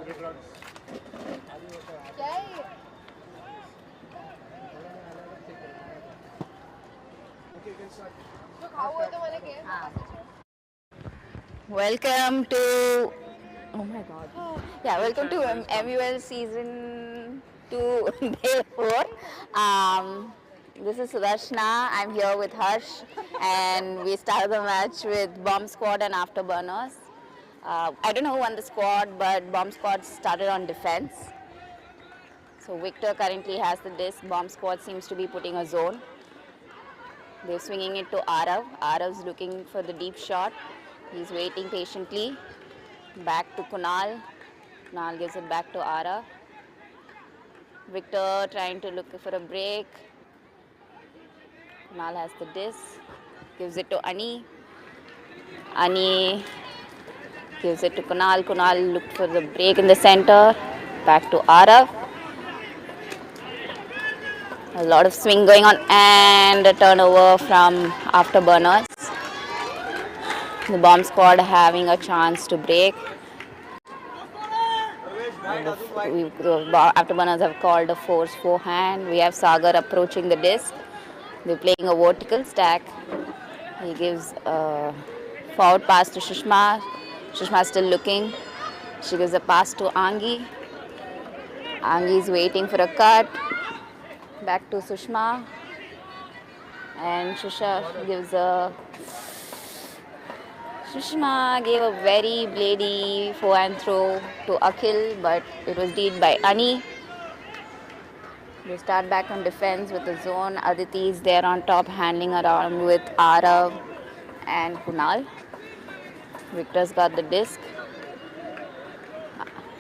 Welcome to oh my god. Yeah, welcome to MUL season 2 day 4. This is Sudarshana. I'm here with Harsh and we started the match with Bomb Squad and Afterburners. I don't know who won the squad, but Bomb Squad started on defense. So Victor currently has the disc. Bomb Squad seems to be putting a zone. They're swinging it to Arav. Arav's looking for the deep shot. He's waiting patiently. Back to Kunal. Kunal gives it back to Arav. Victor trying to look for a break. Kunal has the disc. Gives it to Ani. Ani gives it to Kunal. Kunal looked for the break in the center. Back to Arav. A lot of swing going on and a turnover from Afterburners. The Bomb Squad having a chance to break. The Afterburners have called a force forehand. We have Sagar approaching the disc. They're playing a vertical stack. He gives a forward pass to Sushma. Sushma still looking. She gives a pass to Angi. Angi is waiting for a cut. Back to Sushma. And Sushma gave a very blady forehand throw to Akhil, but it was dealt by Ani. They start back on defense with the zone. Aditi is there on top, handling around with Arav and Kunal. Victor's got the disc.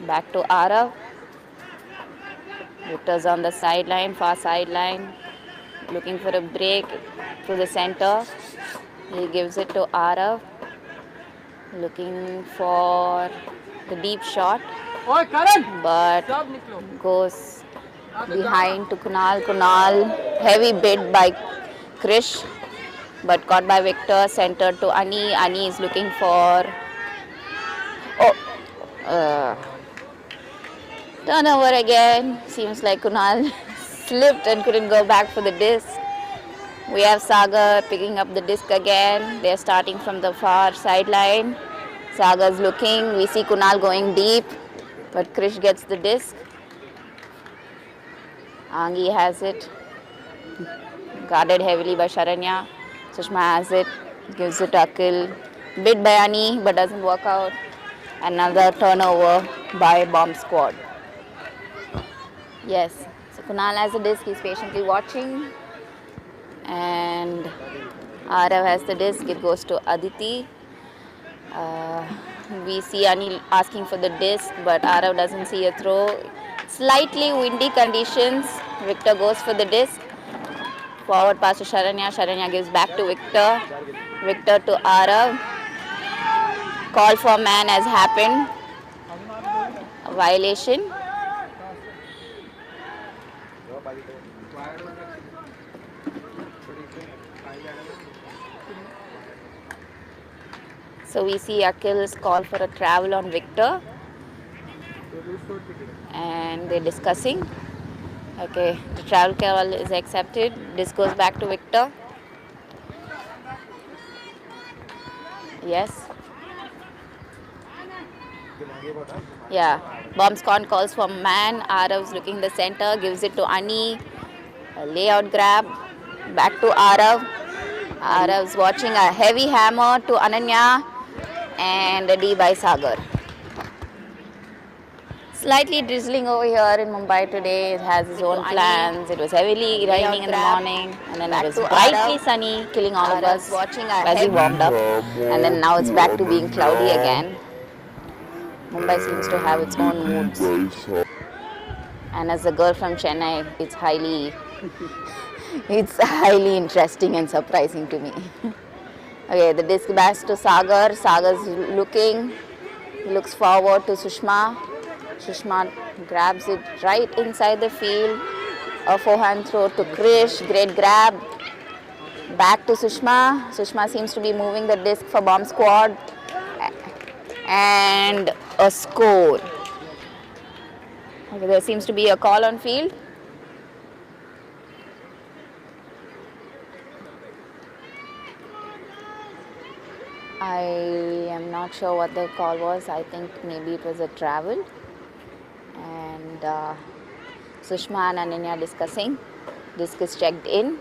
Back to Arav. Victor's on the sideline, far sideline, looking for a break to the center. He gives it to Arav, looking for the deep shot, but goes behind to Kunal. Kunal, heavy bid by Krish, but caught by Victor, centered to Ani. Ani is looking for turnover again. Seems like Kunal slipped and couldn't go back for the disc. We have Sagar picking up the disc again. They're starting from the far sideline. Sagar's looking. We see Kunal going deep, but Krish gets the disc. Angi has it. Guarded heavily by Sharanya. Sushma has it. Gives it to Akhil. Bid by Ani, but doesn't work out. Another turnover by Bomb Squad. Yes, so Kunal has the disc. He's patiently watching. And Arav has the disc. It goes to Aditi. We see Anil asking for the disc, but Arav doesn't see a throw. Slightly windy conditions. Victor goes for the disc. Forward pass to Sharanya. Sharanya gives back to Victor. Victor to Arav. Call for man has happened. A violation. So we see Akhil's call for a travel on Victor. And they're discussing. Okay, the travel call is accepted. This goes back to Victor. Yes. Yeah. Bomb Squad calls for man. Arav's looking the center. Gives it to Ani. A layout grab. Back to Arav. Arav's watching a heavy hammer to Ananya. And a D by Sagar. Slightly drizzling over here in Mumbai today. It has its own plans. It was heavily raining in the morning, and then it was brightly sunny, killing all of us as we warmed up. And then now it's back to being cloudy again. Mumbai seems to have its own moods. And as a girl from Chennai, it's highly interesting and surprising to me. Okay, the disc back to Sagar. Sagar's looking. He looks forward to Sushma. Sushma grabs it right inside the field. A forehand throw to Krish. Great grab. Back to Sushma. Sushma seems to be moving the disc for Bomb Squad. And a score. There seems to be a call on field. I am not sure what the call was. I think maybe it was a travel. And Sushma and Ananya discussing. Disc is checked in.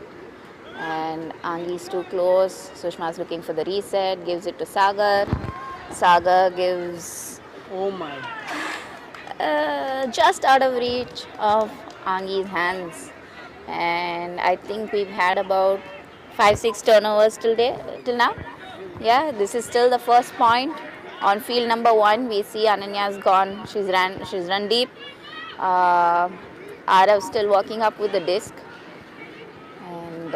And Angi is too close. Sushma is looking for the reset. Gives it to Sagar. Sagar gives... Oh my. Just out of reach of Angi's hands. And I think we've had about 5-6 turnovers till now. Yeah, this is still the first point. On field number 1, we see Ananya's gone. She's run deep. Arav still walking up with the disc. And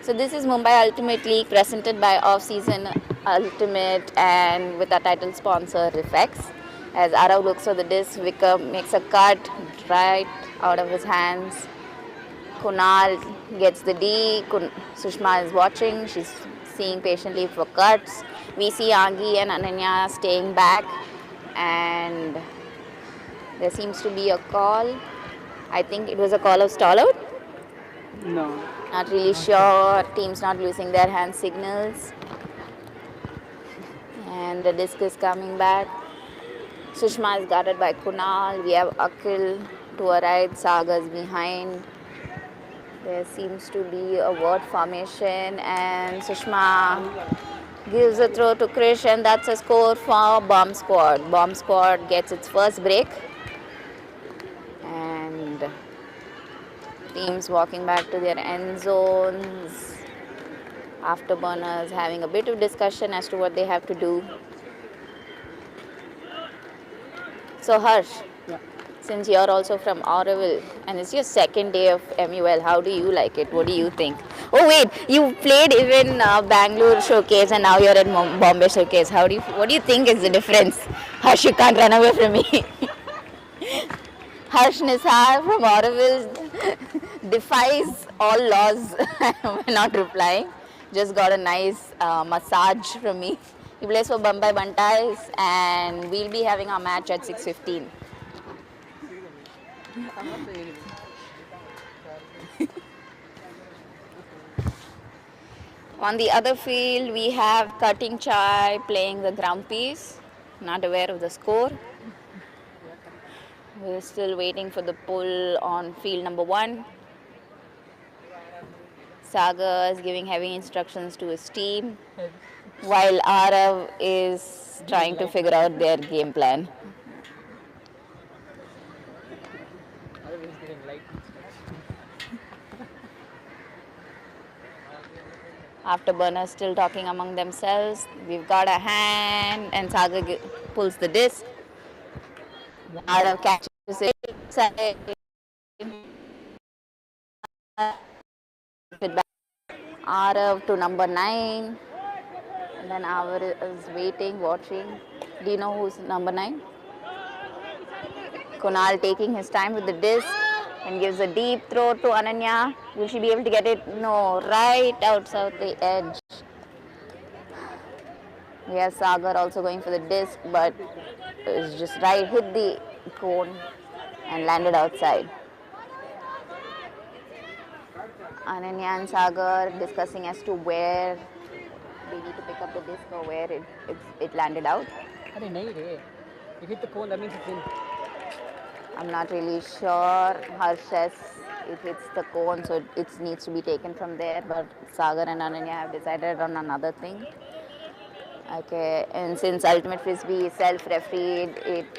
so this is Mumbai Ultimate League presented by Off-Season Ultimate and with our title sponsor Refex. As Arav looks for the disc, Vikram makes a cut right out of his hands. Kunal gets the D. Sushma is watching. She's seeing patiently for cuts. We see Angi and Ananya staying back, and there seems to be a call. I think it was a call of stall out. No. Not really sure. Teams not losing their hand signals. And the disc is coming back. Sushma is guarded by Kunal. We have Akhil to her right. Sagar's behind. There seems to be a word formation, and Sushma gives a throw to Krish, and that's a score for Bomb Squad. Bomb Squad gets its first break. And teams walking back to their end zones. Afterburners having a bit of discussion as to what they have to do. So Harsh, Yeah. since you're also from Auroville and it's your second day of MUL, how do you like it? What do you think? Oh wait, you played even Bangalore showcase and now you're at Bombay showcase. What do you think is the difference? Harsh, you can't run away from me. Harsh Nisar from Auroville defies all laws. We're not replying. Just got a nice massage from me. He plays for Mumbai Bantais and we'll be having our match at 6:15. On the other field, we have Cutting Chai playing the Grumpies, not aware of the score. We're still waiting for the pull on field number 1. Sagar is giving heavy instructions to his team, while Arav is trying to figure out their game plan. Afterburners still talking among themselves. We've got a hand, and Sagar pulls the disc. Arav catches it. Arav to number 9. And then Arav is waiting, watching. Do you know who's number 9? Kunal taking his time with the disc and gives a deep throw to Ananya. Will she be able to get it? No, right outside the edge. We have Sagar also going for the disc, but it's just right, hit the cone and landed outside. Ananya and Sagar discussing as to where they need to pick up the disc or where it landed out. It hit the cone, that means it's in. I'm not really sure. Harsh says it hits the cone, so it needs to be taken from there. But Sagar and Ananya have decided on another thing. Okay, and since Ultimate Frisbee is self-refereed,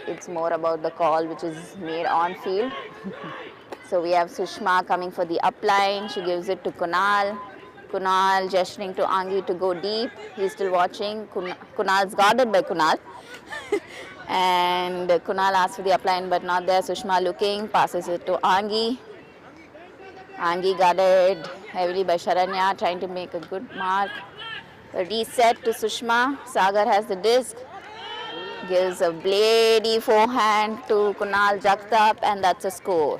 it's more about the call which is made on field. So we have Sushma coming for the upline. She gives it to Kunal. Kunal gesturing to Angi to go deep. He's still watching. Kunal's guarded by Kunal. And Kunal asks for the upline but not there. Sushma looking, passes it to Angi. Angi guarded heavily by Sharanya, trying to make a good mark. A reset to Sushma. Sagar has the disc. Gives a bladey forehand to Kunal Jagtap, and that's a score.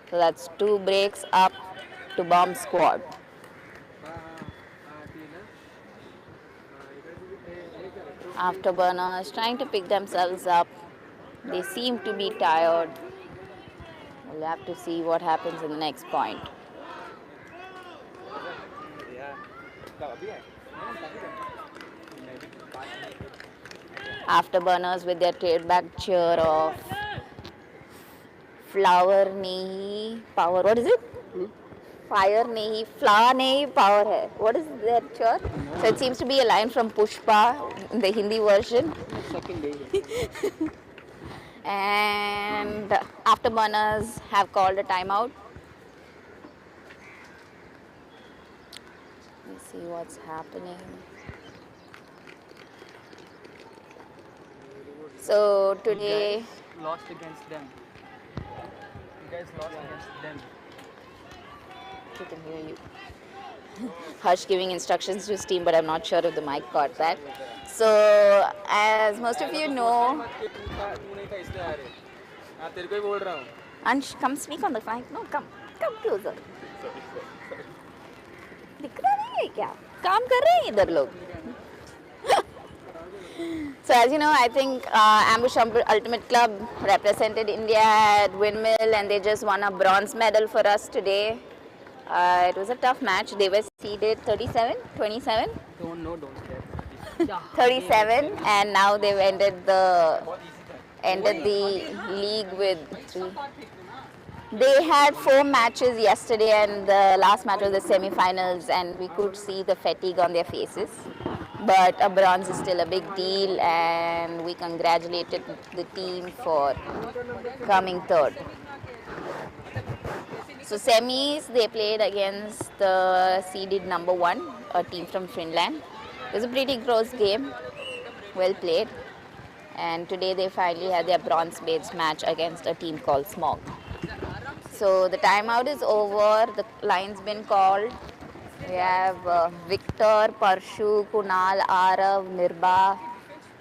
So that's 2 breaks up to Bomb Squad. Afterburners trying to pick themselves up. They seem to be tired. We'll have to see what happens in the next point. Afterburners with their trade back cheer of flower nahi power. What is it? Fire nahi, flower nahi, power hai. What is their cheer? So it seems to be a line from Pushpa in the Hindi version. Second day. And Afterburners have called a timeout. Let's see what's happening. So today, You guys lost against them. You guys lost against them. he can hear you. Harsh giving instructions to his team, but I'm not sure if the mic caught that. So, as most of you know, Ansh, come speak on the mic. No, come closer. दिख रहा नहीं है क्या? काम कर रहे हैं इधर लोग. So as you know, I think Ambush Ultimate Club represented India at Windmill and they just won a bronze medal for us today. It was a tough match. They were seeded 37, 27? Don't care. 37 and now they've ended the league with 3. They had 4 matches yesterday and the last match was the semi-finals and we could see the fatigue on their faces. But a bronze is still a big deal and we congratulated the team for coming third. So semis, they played against the seeded number 1, a team from Finland. It was a pretty close game, well played. And today they finally had their bronze-based match against a team called Smog. So the timeout is over, the line's been called. We have Victor, Parshu, Kunal, Arav, Nirba,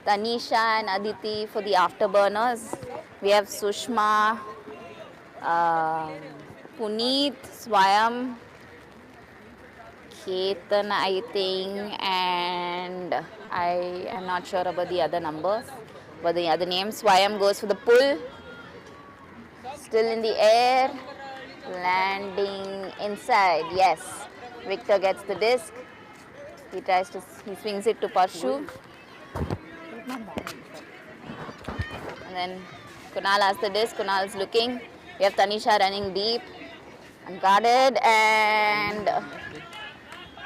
Tanisha and Aditi for the Afterburners. We have Sushma, Puneet, Swayam, Ketan, I think, and I am not sure about the other numbers, but the other names. Swayam goes for the pull, still in the air, landing inside, yes. Victor gets the disc, he swings it to Parshu. And then Kunal has the disc, Kunal is looking. We have Tanisha running deep, unguarded, and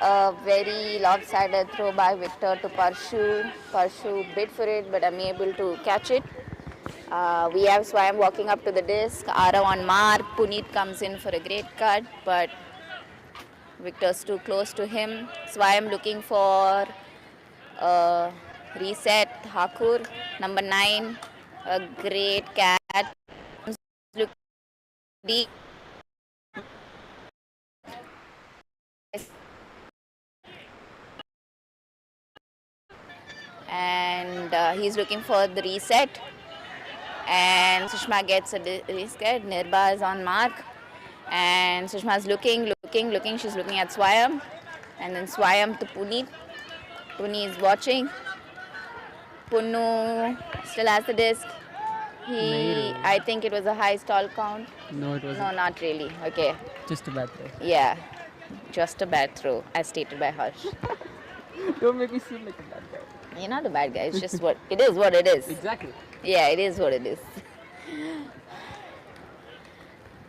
a very lopsided throw by Victor to Parshu. Parshu bid for it, but unable to catch it. We have Swayam walking up to the disc, Arav on mark. Puneet comes in for a great cut, but Victor's too close to him. Swayam looking for reset. Hakur, number 9, a great catch. Look deep. And he's looking for the reset. And Sushma gets a reset. Nirba is on mark. And Sushma is looking. She's looking at Swayam. And then Swayam to Puneet. Puneet is watching. Punnu still has the disc. I think it was a high stall count. No, it wasn't. No, not really. Okay. Just a bad throw. Yeah. Just a bad throw, as stated by Harsh. Don't make me seem like a bad guy. You're not a bad guy. It's just what it is. What it is. Exactly. Yeah, it is what it is.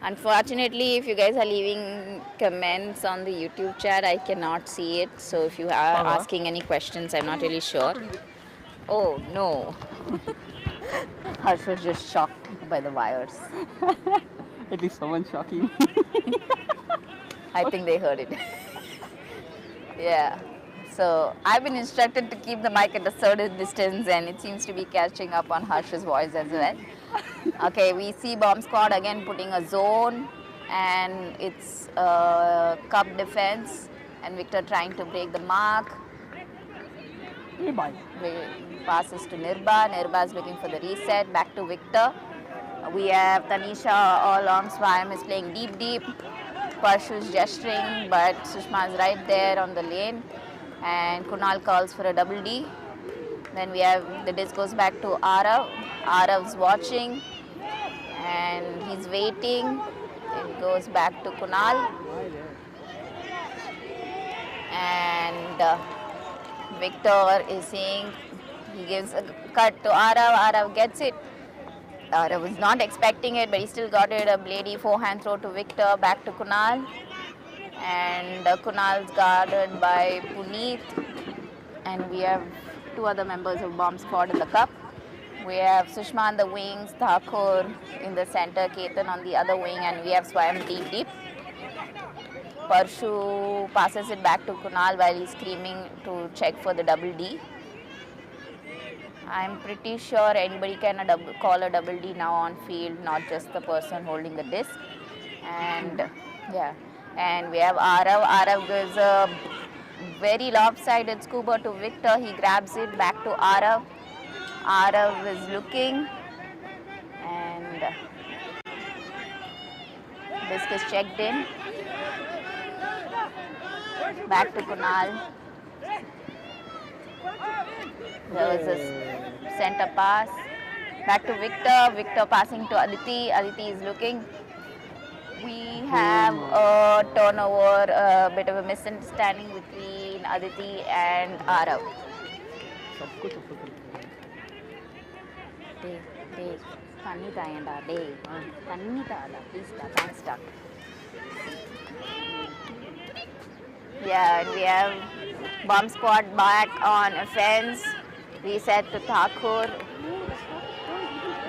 Unfortunately, if you guys are leaving comments on the YouTube chat, I cannot see it. So if you are asking any questions, I'm not really sure. Oh, no. Harsh was just shocked by the wires. At least someone's shocking. I think they heard it. Yeah. So I've been instructed to keep the mic at a certain distance and it seems to be catching up on Harsh's voice as well. Okay, we see Bomb Squad again putting a zone and it's cup defense and Victor trying to break the mark. Passes to Nirba. Nirba is looking for the reset. Back to Victor. We have Tanisha all along. Swayam is playing deep. Parshu is gesturing, but Sushma is right there on the lane. And Kunal calls for a double D. Then we have the disc goes back to Arav. Arav's watching. and he's waiting. It goes back to Kunal, and Victor is seeing. He gives a cut to Arav. Arav gets it. Arav was not expecting it, but he still got it. A bladey forehand throw to Victor. Back to Kunal, and Kunal's guarded by Puneet, and we have two other members of Bomb Squad in the cup. We have Sushma on the wings, Thakur in the center, Ketan on the other wing, and we have Swayam deep. Parshu passes it back to Kunal while he's screaming to check for the double D. I'm pretty sure anybody can call a double D now on field, not just the person holding the disc. And yeah, and we have Arav. Arav gives a very lopsided scuba to Victor. He grabs it back to Arav. Arav is looking, and disc is checked in. Back to Kunal. There was a center pass. Back to Victor. Victor passing to Aditi. Aditi is looking. We have a turnover, a bit of a misunderstanding between Aditi and Arav. Yeah, and we have Bomb Squad back on offense. Reset to Thakur.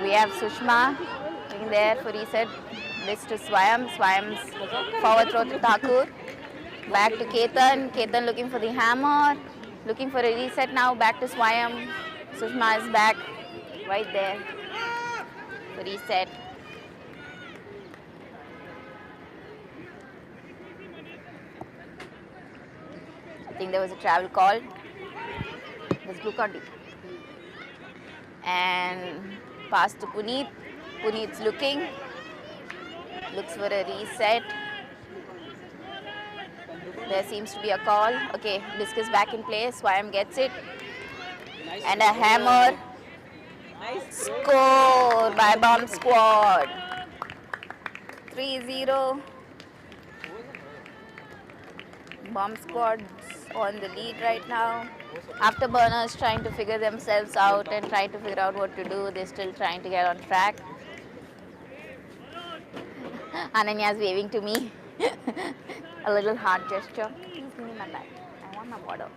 We have Sushma in there for reset. This to Swayam. Swayam's forward throw to Thakur. Back to Ketan. Ketan looking for the hammer. Looking for a reset now. Back to Swayam. Sushma is back right there for reset. I think there was a travel call. There's blue card. And pass to Puneet. Puneet's looking. Looks for a reset. There seems to be a call. Okay, disc is back in place. Swayam gets it. And a hammer. Score by Bomb Squad. 3-0. Bomb Squad's on the lead right now. Afterburners trying to figure themselves out and trying to figure out what to do. They're still trying to get on track. Ananya's waving to me. A little heart gesture. Please give me my bag. I want my water.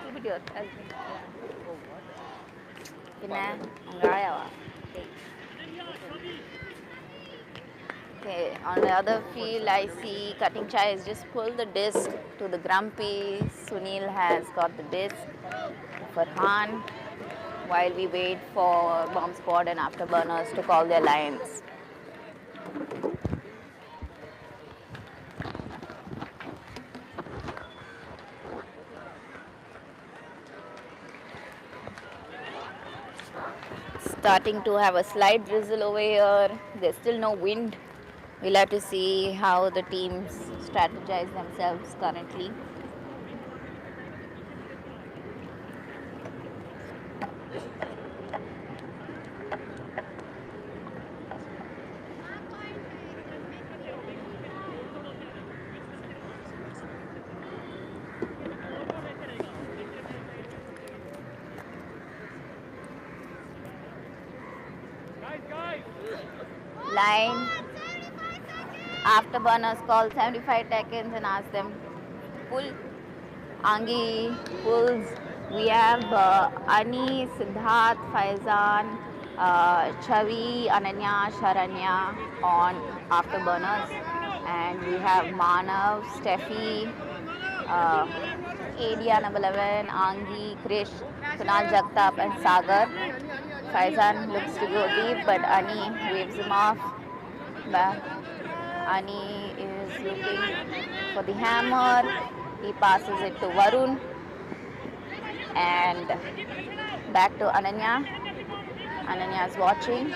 Keep it here. Okay, on the other field, I see Cutting Chai has just pulled the disc to the Grumpy. Sunil has got the disc. Farhan, while we wait for Bomb Squad and Afterburners to call their lines. Starting to have a slight drizzle over here. There's still no wind. We'll have to see how the teams strategize themselves currently. Line. Afterburners call 75 seconds and ask them pull. Angi pulls. We have Ani, Siddharth, Faizan, Chavi, Ananya, Sharanya on Afterburners, and we have Manav, Steffi, Adia number 11, Angi, Krish, Kunal Jagtap and Sagar. Faizan looks to go deep, but Ani waves him off. Ani is looking for the hammer. He passes it to Varun. And back to Ananya. Ananya is watching.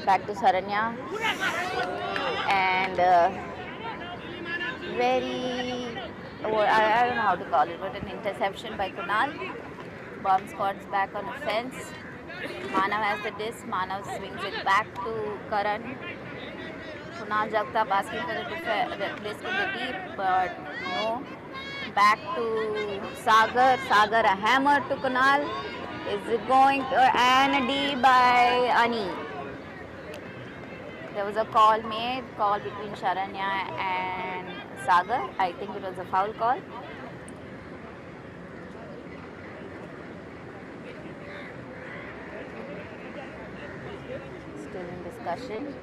Back to Saranya. And I don't know how to call it, but an interception by Kunal. Bomb Squad's back on offense. Manav has the disc. Manav swings it back to Karan. Kunal Jagtap asking for the disc in the deep, but no. Back to Sagar. Sagar a hammer to Kunal. Is it going to, and a D by Ani. There was a call between Sharanya and Sagar. I think it was a foul call. Still in discussion.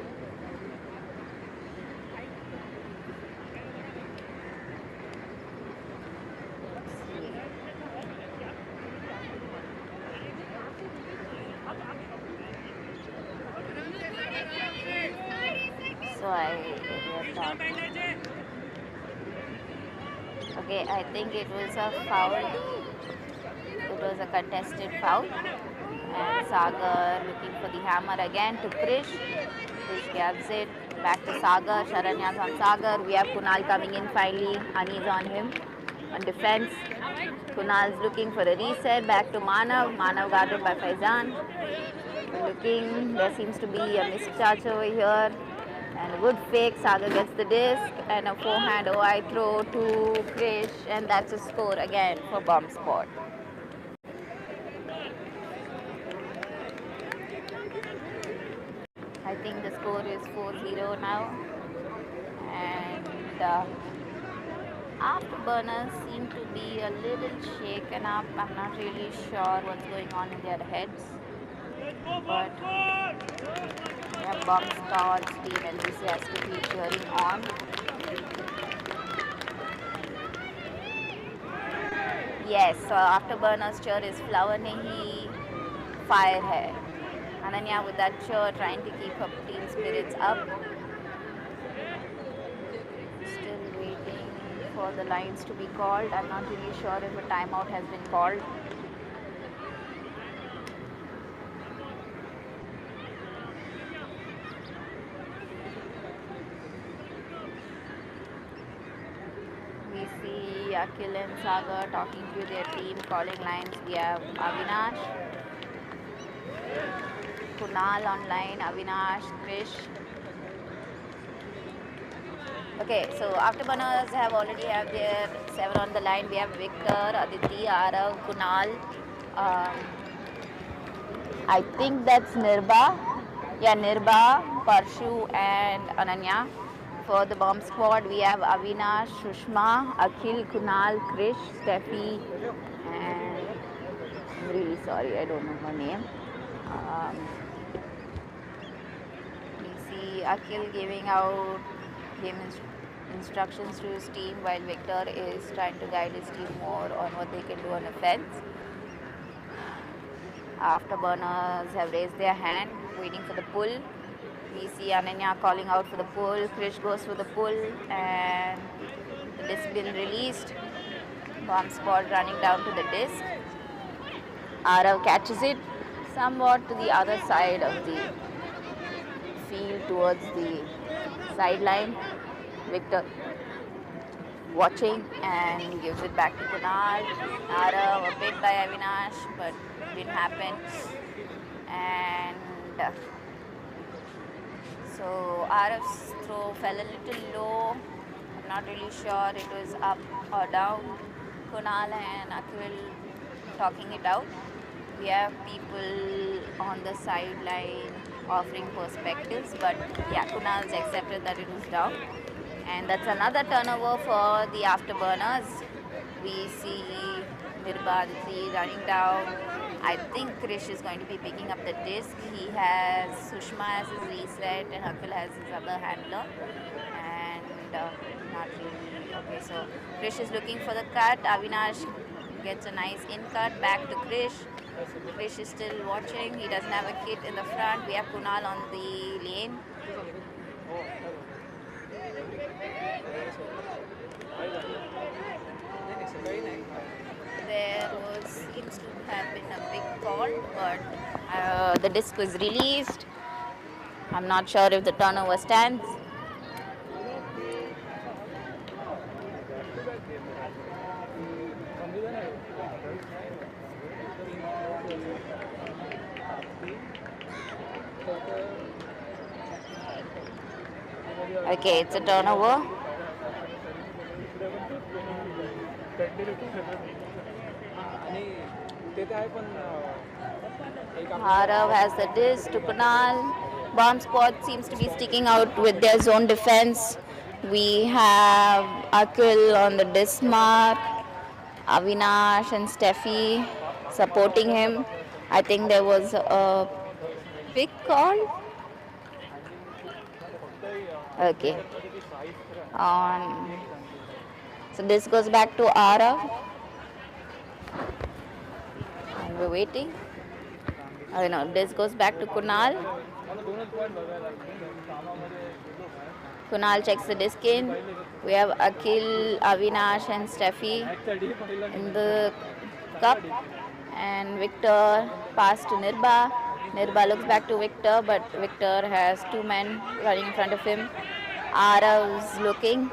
So okay, I think it was a foul. It was a contested foul. And Sagar looking for the hammer again to Krish. Krish grabs it. Back to Sagar. Sharanya's on Sagar. We have Kunal coming in finally. Ani's on him. On defense. Kunal's looking for a reset. Back to Manav. Manav guarded by Faizan. Looking. There seems to be a mischarge over here. And a good fake. Sagar gets the disc. And a forehand OI throw to Krish. And that's a score again for bomb spot. I think the score is 4-0 now. And Afterburners seem to be a little shaken up. I'm not really sure what's going on in their heads. But their bomb squad team enthusiastically cheering on. Yes, so Afterburners cheer is flower nahi fire hai. Ananya with that cheer trying to keep her team spirits up. Still waiting for the lines to be called. I'm not really sure if a timeout has been called. We see Akhil and Sagar talking to their team, calling lines. We have Avinash, Kunal online, Avinash, Krish. Okay, so Afterburners have already have their 7 on the line. We have Victor, Aditi, Arav, Kunal. I think that's Nirba. Yeah, Nirba, Parshu and Ananya. For the bomb squad, we have Avinash, Shushma, Akhil, Kunal, Krish, Steffi, and I'm really sorry, I don't know her name. We see Akhil giving out instructions to his team while Victor is trying to guide his team more on what they can do on offense. Afterburners have raised their hand, waiting for the pull. We see Ananya calling out for the pull. Krish goes for the pull, and the disc been released. Bomb squad running down to the disc. Arav catches it somewhat to the other side of the field towards the sideline. Victor watching and gives it back to Kunal. Arav a bit by Avinash, but didn't happen. And so Arav's throw fell a little low. I'm not really sure it was up or down. Kunal and Akhil talking it out. We have people on the sideline offering perspectives, but yeah, Kunal's accepted that it was down. And that's another turnover for the Afterburners. We see Nirbaditi running down. I think Krish is going to be picking up the disc. He has Sushma as his reset and Akhil has his other handler. And not really. Okay, so Krish is looking for the cut. Avinash gets a nice in cut back to Krish. Krish is still watching. He doesn't have a kit in the front. We have Kunal on the lane. There seems to have been a big call, but the disc was released. I'm not sure if the turnover stands. Okay, it's a turnover. आणि ते तर आहे पण Arav has the disc to Kunal. Bomb squad seems to be sticking out with their zone defense. We have Akil on the disc mark, Avinash and Steffi supporting him. I think there was a pick call. Okay. On. So this goes back to Arav. And we're waiting. Oh no, this goes back to Kunal. Kunal checks the disc in. We have Akhil, Avinash and Steffi in the cup. And Victor passed to Nirba. Nirba looks back to Victor, but Victor has two men running in front of him. Arav's looking.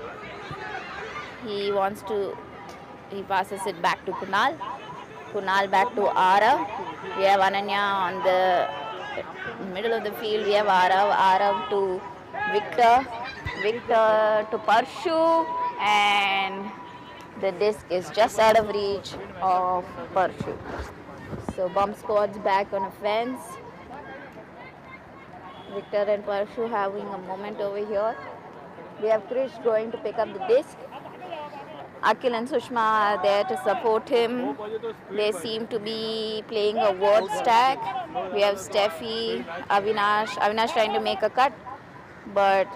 He passes it back to Kunal. Kunal back to Arav. We have Ananya on the middle of the field. We have Arav to Victor. Victor to Parshu. And the disc is just out of reach of Parshu. So bomb squad's back on offense. Victor and Parshu having a moment over here. We have Krish going to pick up the disc. Akhil and Sushma are there to support him. They seem to be playing a word stack. We have Steffi, Avinash trying to make a cut, but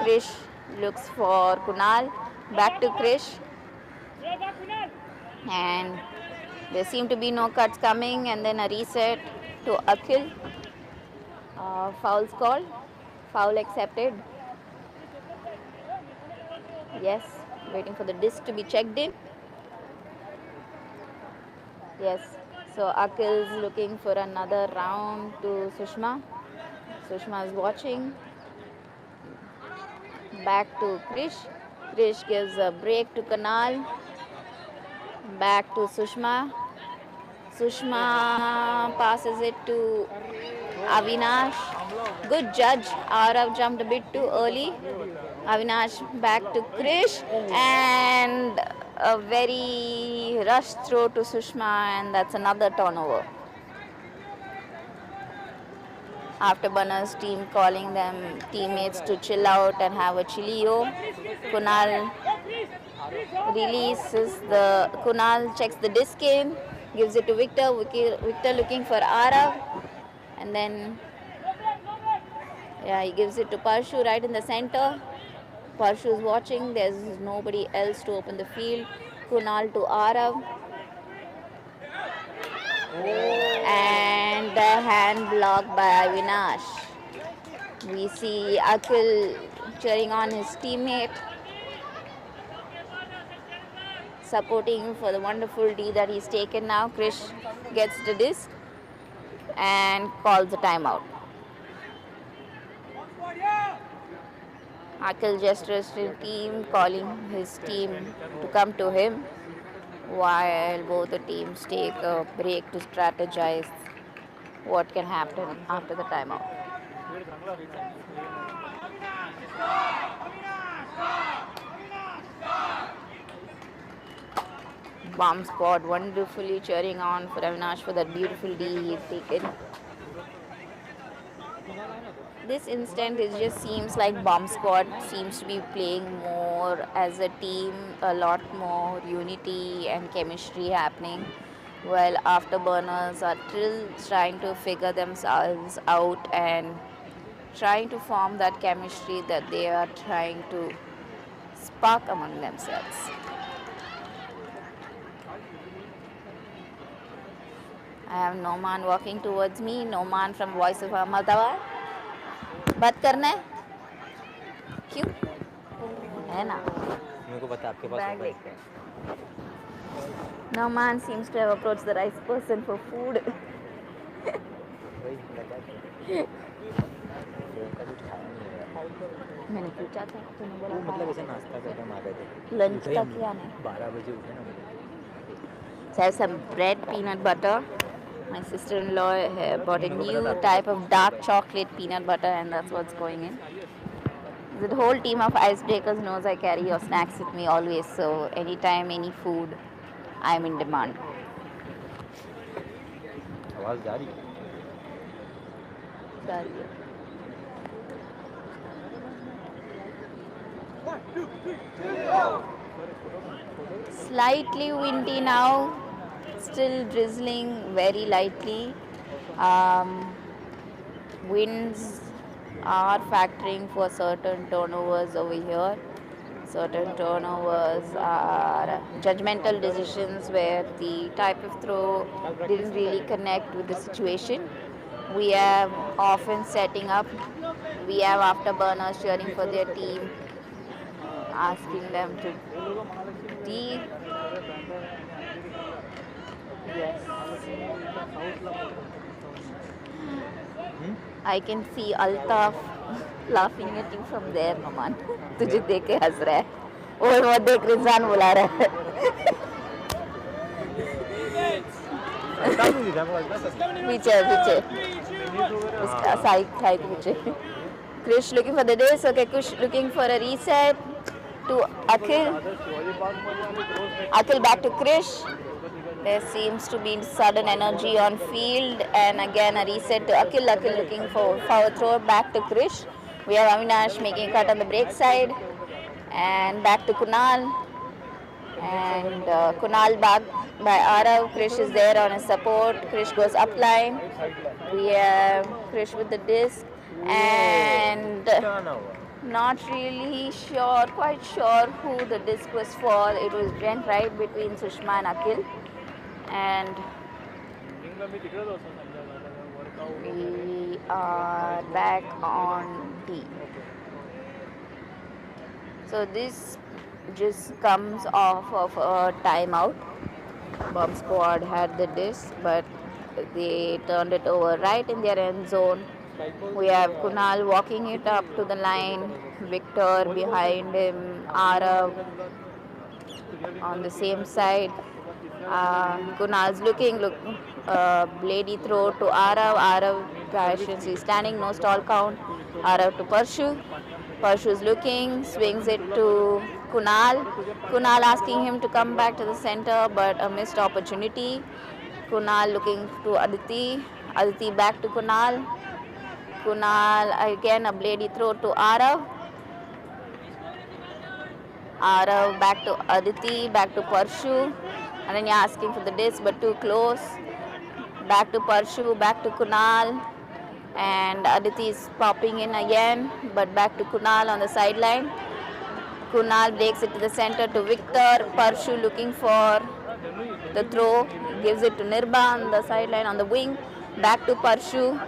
Krish looks for Kunal. Back to Krish. And there seem to be no cuts coming, and then a reset to Akhil. Foul's called. Foul accepted. Yes, waiting for the disc to be checked in. Yes, so Akhil's looking for another round to Sushma. Sushma is watching. Back to Krish. Krish gives a break to Kanal. Back to Sushma. Sushma passes it to Avinash. Good judge. Arav jumped a bit too early. Avinash back to Krish. And a very rushed throw to Sushma, and that's another turnover. Afterburners team calling them teammates to chill out and have a chillio. Kunal Kunal checks the disc in, gives it to Victor. Victor looking for Arav, and then he gives it to Parshu right in the center. Parshu is watching. There's nobody else to open the field. Kunal to Arav. And the hand blocked by Avinash. We see Akhil cheering on his teammate, supporting him for the wonderful D that he's taken now. Krish gets the disc and calls the timeout. Akhil gestures to the team, calling his team to come to him, while both the teams take a break to strategize what can happen after the timeout. Bomb squad wonderfully cheering on for Avinash for that beautiful D he's taken. This instant, it just seems like Bomb Squad seems to be playing more as a team, a lot more unity and chemistry happening, while Afterburners are still trying to figure themselves out and trying to form that chemistry that they are trying to spark among themselves. I have Noman walking towards me. Noman from Voice of Ahmedabad. बात करना है क्यों है ना मेरे को बता आपके पास बैग लेकर No man seems to have approached the right person for food. मैंने पूछा था तूने बोला वो मतलब ऐसे नाश्ता करके हम आ गए थे लंच का क्या नहीं 12 बजे उठे ना So I have some bread, peanut butter, My sister-in-law bought a new type of dark chocolate peanut butter, and that's what's going in. The whole team of icebreakers knows I carry your snacks with me always, so anytime, any food, I'm in demand. आवाज़ जा रही है Sorry. Slightly windy now, still drizzling very lightly. Winds are factoring for certain turnovers over here. Certain turnovers are judgmental decisions where the type of throw didn't really connect with the situation. We have often setting up. We have afterburners cheering for their team, asking them to deep. Yes. I can see Altaf laughing at you from there, Maman. तुझे देख के हंस रहा है और वो देख रिजवान बुला रहा है पीछे पीछे उसका साइड पीछे Krish looking for the disc. Okay, Krish looking for a reset to Akhil. Akhil back to Krish. There seems to be sudden energy on field, and again a reset to Akhil. Akhil looking for a throw back to Krish. We have Avinash making a cut on the break side, and back to Kunal. And Kunal back by Arav. Krish is there on his support. Krish goes up line. We have Krish with the disc, and not really sure, quite sure who the disc was for. It was went right between Sushma and Akhil. And we are back on D. So this just comes off of a timeout. Bomb squad had the disc, but they turned it over right in their end zone. We have Kunal walking it up to the line, Victor behind him, Arav on the same side. Kunal's looking, bladey throw to Arav. Arav patiently standing, no stall count. Arav to Parshu. Parshu's looking, swings it to Kunal. Kunal asking him to come back to the center, but a missed opportunity. Kunal looking to Aditi. Aditi back to Kunal. Kunal again a bladey throw to Arav. Arav back to Aditi, back to Parshu. And then you're asking for the disc, but too close. Back to Parshu, back to Kunal. And Aditi is popping in again, but back to Kunal on the sideline. Kunal breaks it to the center to Victor. Parshu looking for the throw, gives it to Nirba on the sideline on the wing. Back to Parshu.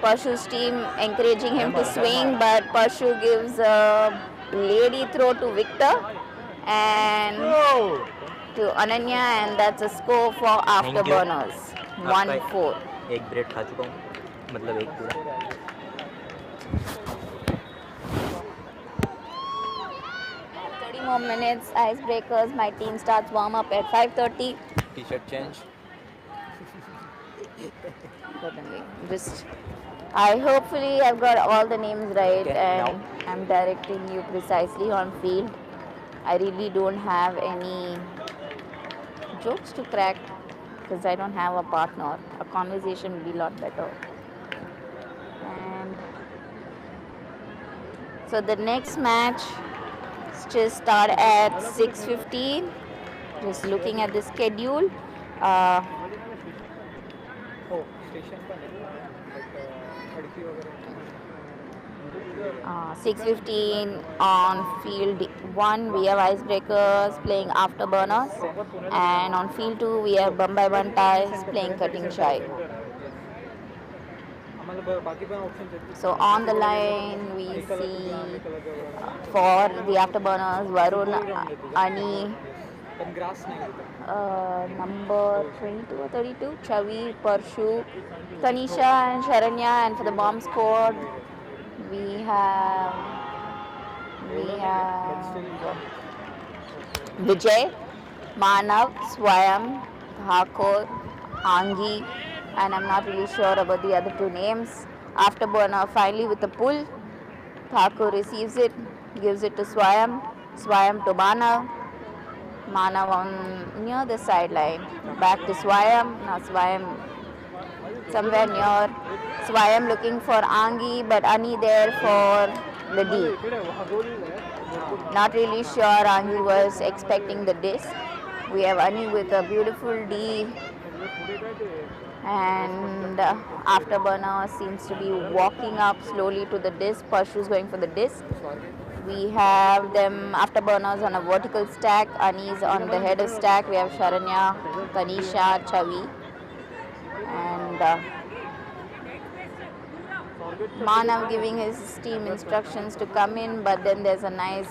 Parshu's team encouraging him to swing, but Parshu gives a lady throw to Victor and to Ananya, and that's a score for Afterburners. 1-4. एक bread खा चुका हूँ मतलब एक पूरा 30 more minutes, icebreakers. My team starts warm up at 5:30. T-shirt change Just hopefully I've got all the names right, Okay, and now. I'm directing you precisely on field. I really don't have any jokes to crack because I don't have a partner. A conversation would be a lot better. And so the next match just start at 6:15. Just looking at the schedule. 6:15 on field 1 we have icebreakers playing Afterburners, and on field 2 we have Mumbai Bantais playing Cutting Chai. So on the line we see for the Afterburners Varun, Ani, number 22 or 32, Chavi, Parshu, Tanisha and Sharanya, and for the bomb squad we have Vijay, Manav, Swayam, Thakur, Angi, and I'm not really sure about the other two names. Afterburner finally with a pull. Thakur receives it, gives it to Swayam. Swayam to Manav. Manav on near the sideline. Back to Swayam. Now Swayam somewhere near. Swayam looking for Angi, but Ani there for the D. Not really sure Angi was expecting the disc. We have Ani with a beautiful D, and Afterburner seems to be walking up slowly to the disc. Parshu's going for the disc. We have them Afterburners on a vertical stack, Anis on the header stack. We have Sharanya, Tanisha, Chavi, and Manav giving his team instructions to come in, but then there's a nice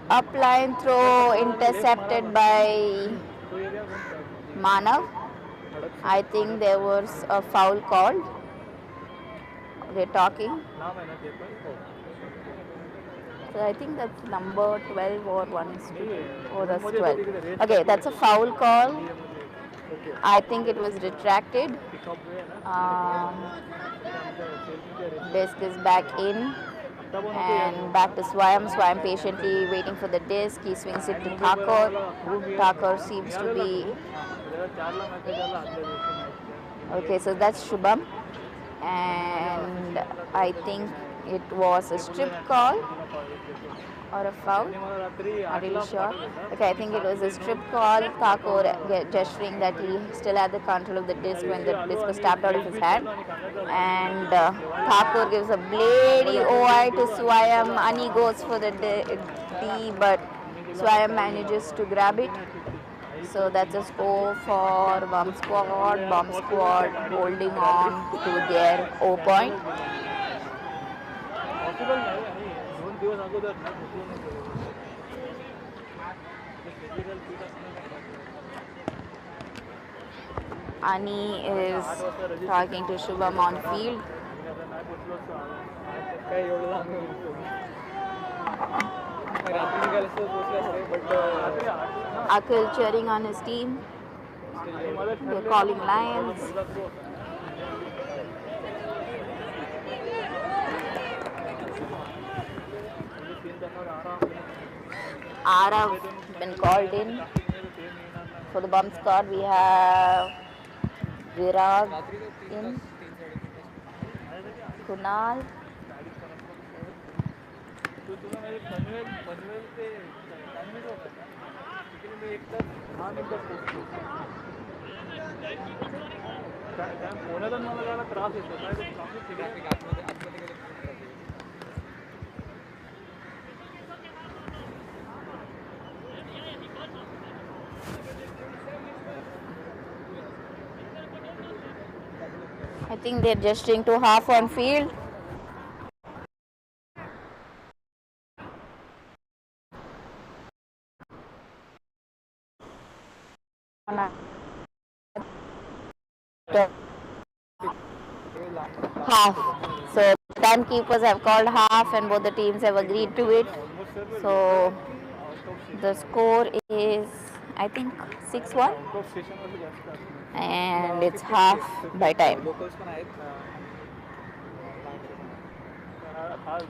upline throw intercepted by Manav. I think there was a foul called. They're talking. So I think that's number 12 or 1 is 2. Oh, that's 12. Okay, that's a foul call. I think it was retracted. Disc is back in. And back to Swayam. Swayam patiently waiting for the disc. He swings it to Thakur. Thakur seems to be... Okay, so that's Shubham. And I think it was a strip call or a foul. Not really sure. Okay, I think it was a strip call. Thakur gesturing that he still had the control of the disc when the disc was tapped out of his hand. And Thakur gives a blady OI to Swayam. Ani goes for the D, but Swayam manages to grab it. So that's a score for Bomb Squad. Bomb Squad holding on to their O point. Ani is talking to Shubham on field. Akhil cheering on his team. They're calling Lions. Arav been called in. For the Bomb Squad, we have Virag in. Kunal. I think they're gesturing to half on field. Half. So timekeepers have called half and both the teams have agreed to it. So the score is, I think, 6-1. And it's half by time.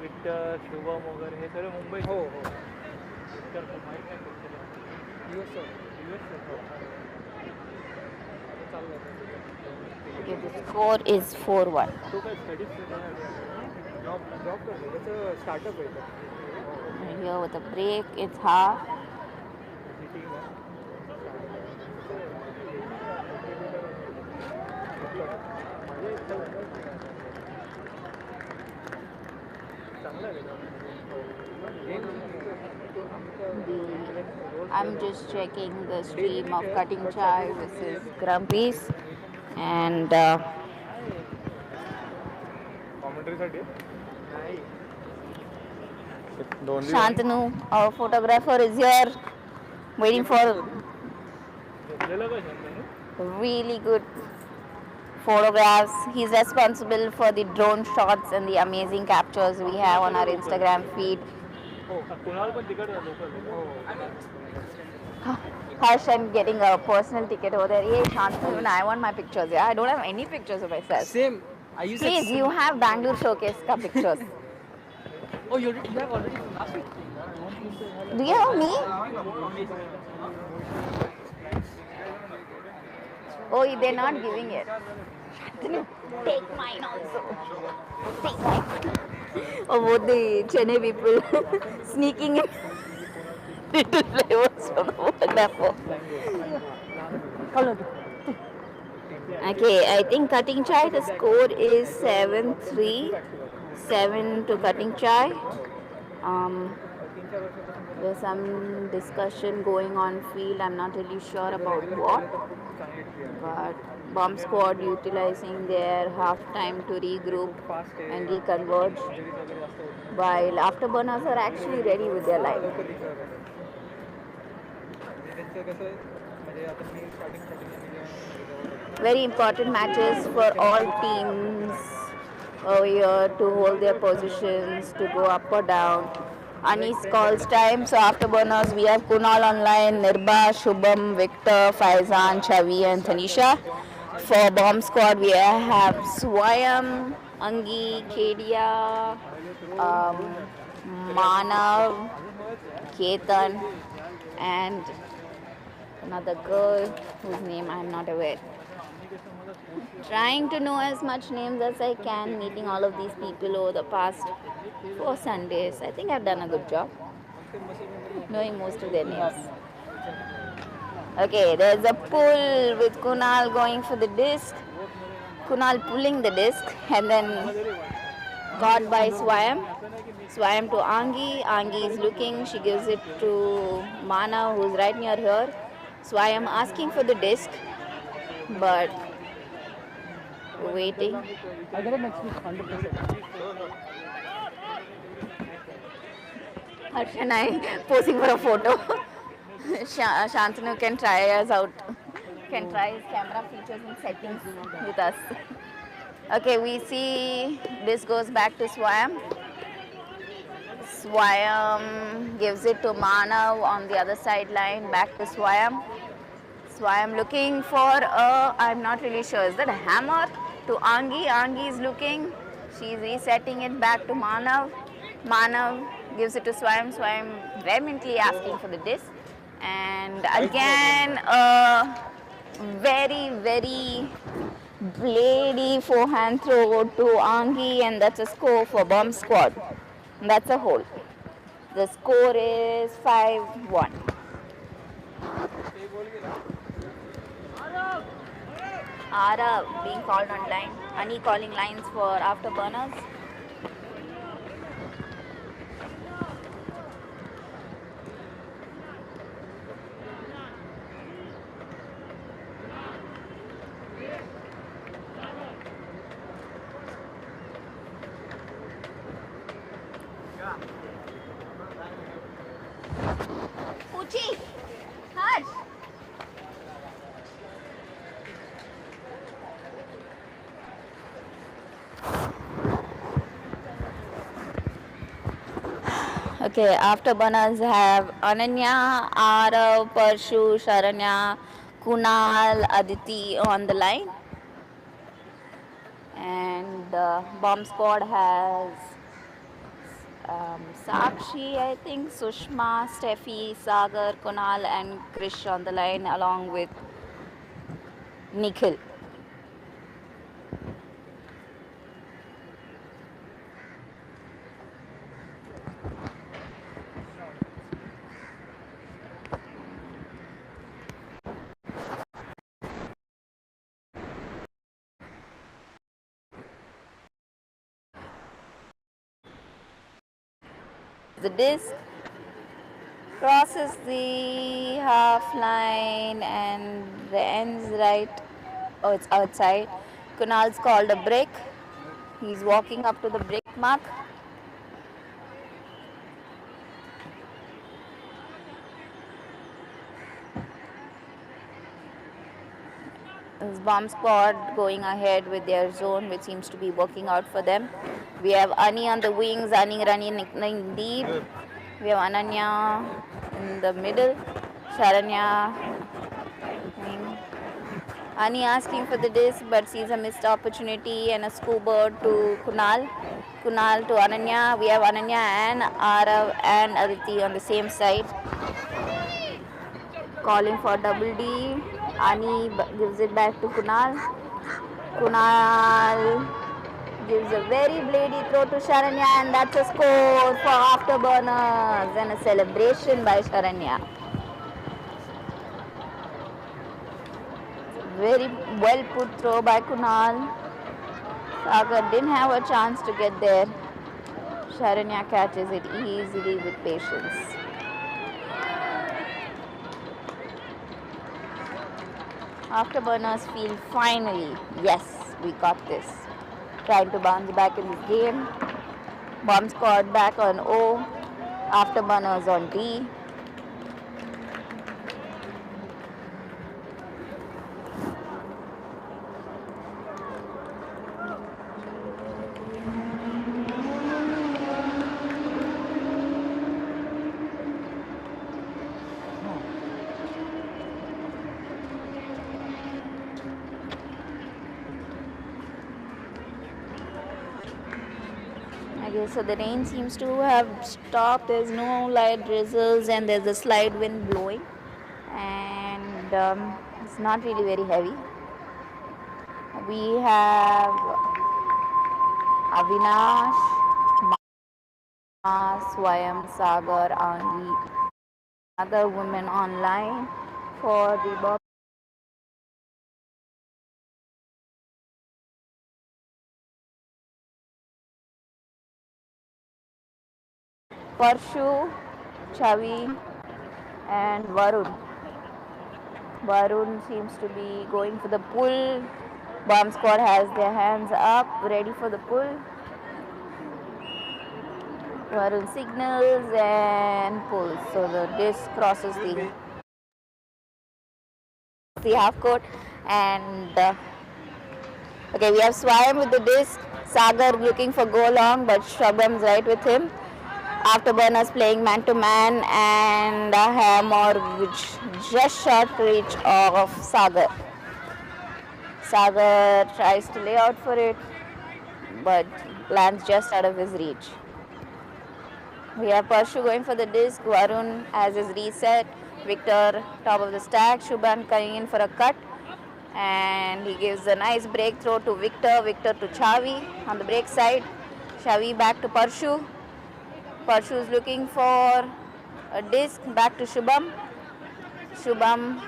Victor Shubham वगैरे हे सगळे मुंबई हो हो Victor माहीत नाही Okay, the score is 4-1. तो काय studies job करतो त्याचं स्टार्टअप आहे. Here with a break, it's half. I'm just checking the stream of Cutting Chai versus Grumpy's, and Shantanu, our photographer, is here waiting for really good photographs. He's responsible for the drone shots and the amazing captures we have on our Instagram feed. Harsh, I'm getting a personal ticket over there. Hey, Shantanu, even I want my pictures. Yeah, I don't have any pictures of myself. Same. You said Please, same. you have Bangalore showcase ka pictures. Oh, you have already from last week. Do you have me? Oh, they're not giving it. Shantanu, take mine also. Take mine. Oh, both the Chennai people sneaking in little flavors from the depot. Okay, I think cutting chai, the score is 7-3. 7 to cutting chai. There's some discussion going on field. I'm not really sure about what. But bomb squad utilizing their half time to regroup and reconverge, while afterburners are actually ready with their life. Very important matches for all teams over here to hold their positions, to go up or down. Anis calls time, so afterburners we have Kunal online, Nirba, Shubham, Victor, Faizan, Chavi and Tanisha. For bomb squad we have Swayam, Angi, Kedia, Manav, Ketan and another girl whose name I am not aware. Trying to know as much names as I can, meeting all of these people over the past 4 Sundays. I think I've done a good job knowing most of their names. Okay, there's a pull with Kunal going for the disc. Kunal pulling the disc and then caught by Swayam. Swayam to Angi. Angi is looking. She gives it to Mana, who's right near her. Swayam asking for the disc, but waiting. I'll get it next week, 100%. Harsh and I posing for a photo. Shantanu can try us out. Can try his camera features and settings with us. Okay, we see this goes back to Swayam. Swayam gives it to Manav on the other sideline. Back to Swayam. Swayam looking for I'm not really sure. Is that a hammer? To Angi. Angi is looking. She's resetting it back to Manav. Manav gives it to Swayam. Swayam vehemently asking for the disc. And again, a very, very blady forehand throw to Angi, and that's a score for bomb squad. And that's a hole. The score is 5-1. Ara being called on line. Ani calling lines for afterburners. Uchi! Harsh! Okay, afterburners have Ananya, Arav, Parshu, Sharanya, Kunal, Aditi on the line. And bomb squad has Sakshi, I think, Sushma, Steffi, Sagar, Kunal and Krish on the line along with Nikhil. The disc crosses the half line and ends right. Oh, it's outside. Kunal's called a break. He's walking up to the break mark. This bomb squad going ahead with their zone, which seems to be working out for them. We have Ani on the wings, Ani running deep. We have Ananya in the middle, Sharanya Ani asking for the disc but sees a missed opportunity and a scuba to Kunal. Kunal to Ananya. We have Ananya and Arav and Aditi on the same side. Calling for double D. Ani gives it back to Kunal. Kunal gives a very blady throw to Sharanya, and that's a score for Afterburners and a celebration by Sharanya. Very well put throw by Kunal. Sagar didn't have a chance to get there. Sharanya catches it easily with patience. Afterburners feel finally, yes, we got this. Trying to bounce back in this game. Bomb squad back on O. Afterburners on D. Okay, so the rain seems to have stopped. There's no light drizzles and there's a slight wind blowing. And it's not really very heavy. We have Avinash, Swayam, Sagar, Angi, other women online for the box. Parshu, Chavi, and Varun. Varun seems to be going for the pull. Bomb squad has their hands up, ready for the pull. Varun signals and pulls. So the disc crosses the half court. And okay, we have Swayam with the disc. Sagar looking for go long, but Shabam's right with him. Afterburners playing man to man, and a hammer which just short reach of Sagar. Sagar tries to lay out for it, but lands just out of his reach. We have Parshu going for the disc. Varun has his reset. Victor top of the stack. Shubhan coming in for a cut, and he gives a nice break throw to Victor. Victor to Chavi on the break side. Chavi back to Parshu. Parshu is looking for a disc, back to Shubham. Shubham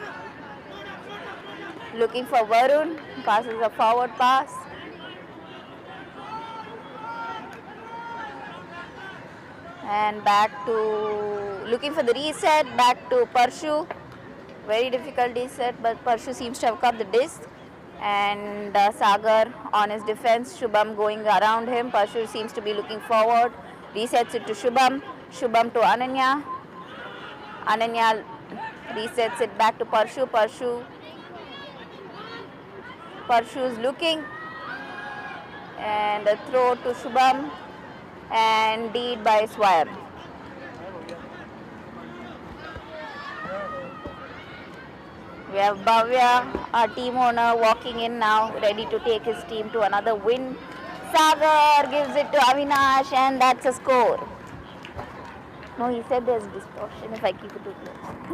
looking for Varun, passes a forward pass. And back to, looking for the reset, back to Parshu. Very difficult reset, but Parshu seems to have caught the disc. And Sagar on his defense, Shubham going around him. Parshu seems to be looking forward. Resets it to Shubham. Shubham to Ananya. Ananya resets it back to Parshu. Parshu is looking. And a throw to Shubham. And deed by Swayam. We have Bhavya, our team owner, walking in now, ready to take his team to another win. Sagar gives it to Avinash, and that's a score. No, he said there's distortion if I keep it too close.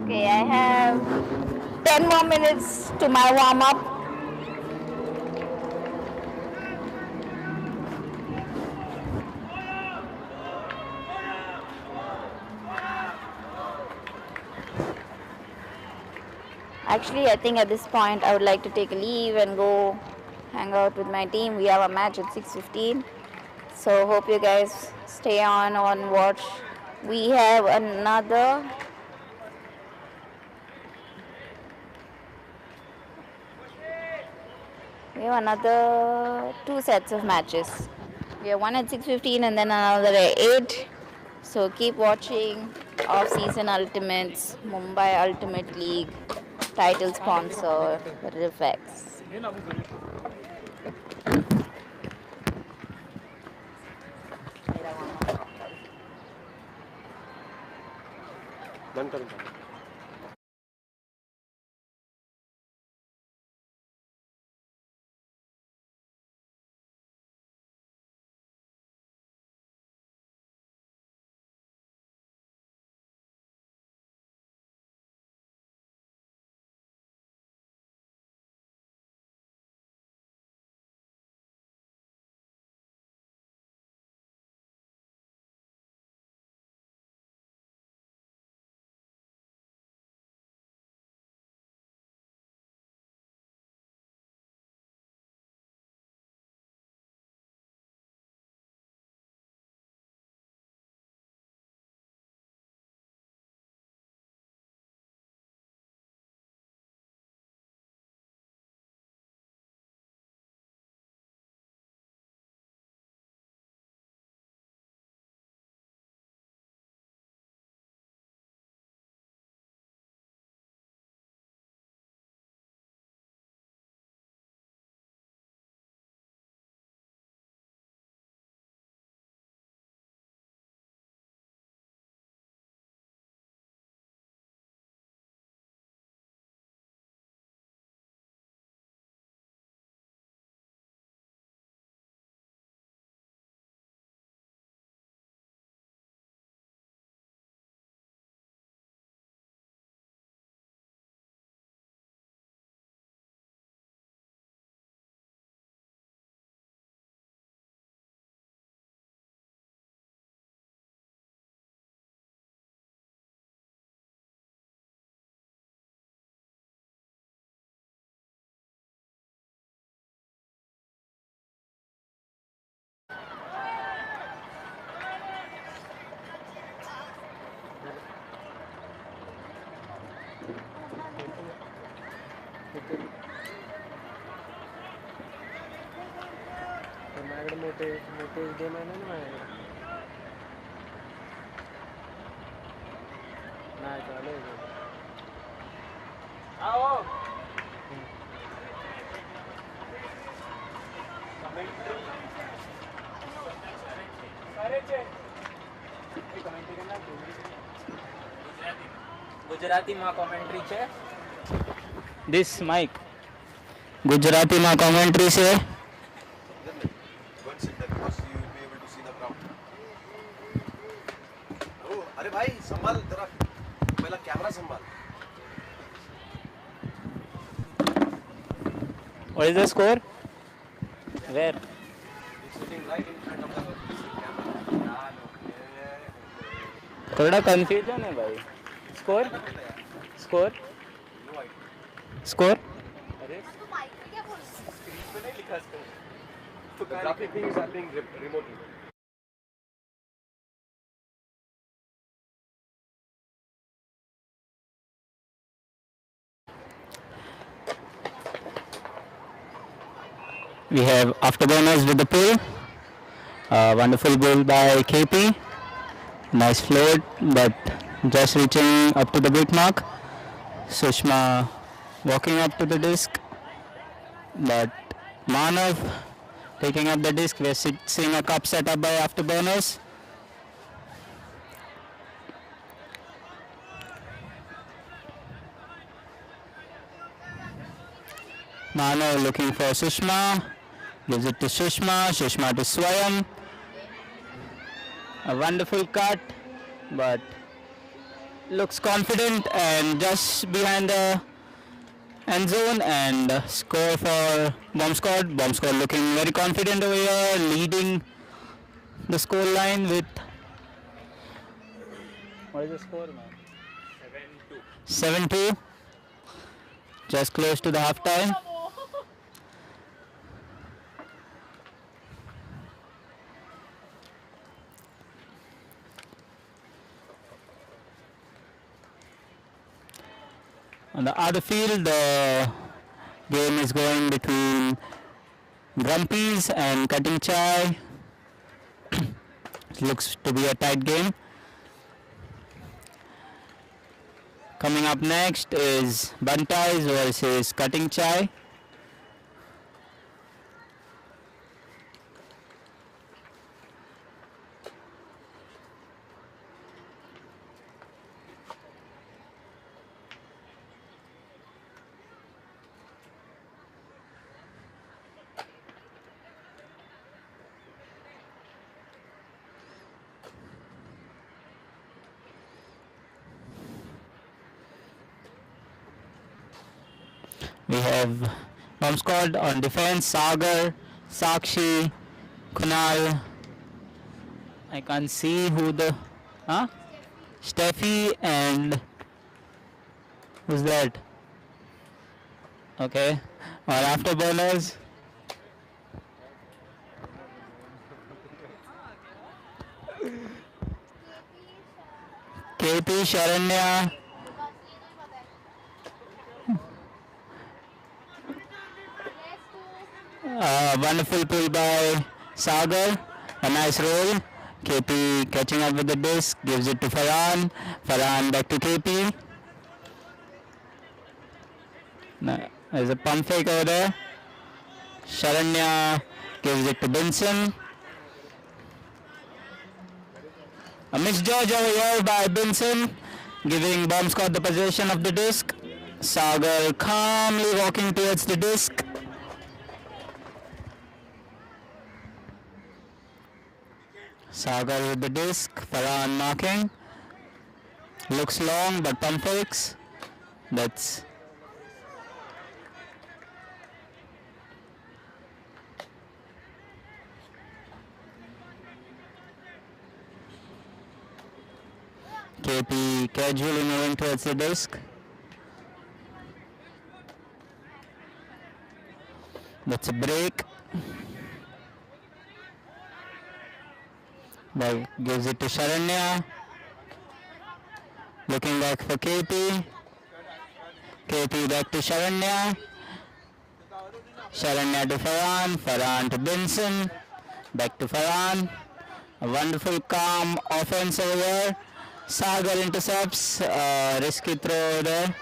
Okay, I have 10 more minutes to my warm-up. Actually, I think at this point I would like to take a leave and go hang out with my team. We have a match at 6:15. So hope you guys stay on watch. We have another two sets of matches. We have one at 6:15 and then another at 8. So keep watching Off-Season Ultimates, Mumbai Ultimate League, title sponsor, Refex. बंद करो. तर माझ्याकडे मोठे मोठे game आहे ना माझ्याकडे. नाही चालू आहे game. ગુજરાતીમાં કોમેન્ટ્રી છે ધીસ માઇક ગુજરાતીમાં કોમેન્ટ્રી છે Don't sit there because you will be able to see the ground. Oh, अरे भाई संभाल तेरा पहला कैमरा संभाल. What is the score? Where? He's sitting right in front of the camera. थोड़ा कंफ्यूजन है भाई score score No idea. Score अरे स्क्रीन पे नहीं लिखा score. The graphic thing is happening remotely. We have Afterburners with the pull. Wonderful goal by KP. Nice float, but just reaching up to the bit mark. Sushma walking up to the disc, but Manav taking up the disc. We're seeing a cup set up by Afterburners. Manav looking for Sushma. Gives it to Sushma. Sushma to Swayam. A wonderful cut, but looks confident and just behind the end zone and score for Bomb Squad. Bomb Squad looking very confident over here, leading the score line with what is the score, man? 7-2. 7-2. Just close to the half time. On the other field, the game is going between Grumpies and Cutting Chai. It looks to be a tight game. Coming up next is Bantais versus Cutting Chai. We have Bomb Squad on defense, Sagar, Sakshi, Kunal. I can't see who the... Huh? Steffi and... Who's that? Okay. Or Afterburners. KP, Sharanya. Wonderful pull by Sagar, a nice roll. KP catching up with the disc, gives it to Farhan. Farhan back to KP. There's a pump fake over there. Sharanya gives it to Benson. A misjudge over here by Benson, giving Bomb Squad the possession of the disc. Sagar calmly walking towards the disc. Sagar with the disc, Farhan marking. Looks long but pump fakes. That's KP casually moving towards the disc. That's a break. Ball gives it to Sharanya. Looking back for KP. KP back to Sharanya. Sharanya to Farhan. Farhan to Benson. Back to Farhan. A wonderful calm offense over here. Sagar intercepts. Risky throw there.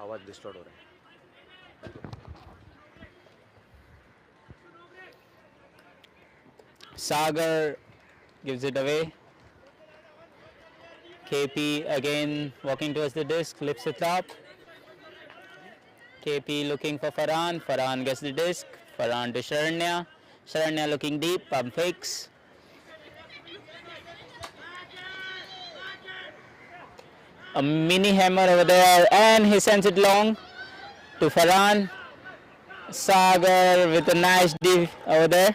आवाज distort हो रहा है. Sagar gives it away. KP again walking towards the disc, lifts it up. KP looking for Farhan. Farhan gets the disc. Farhan to Sharanya. Sharanya looking deep, pump fakes. A mini hammer over there, and he sends it long to Farhan. Sagar with a nice div over there.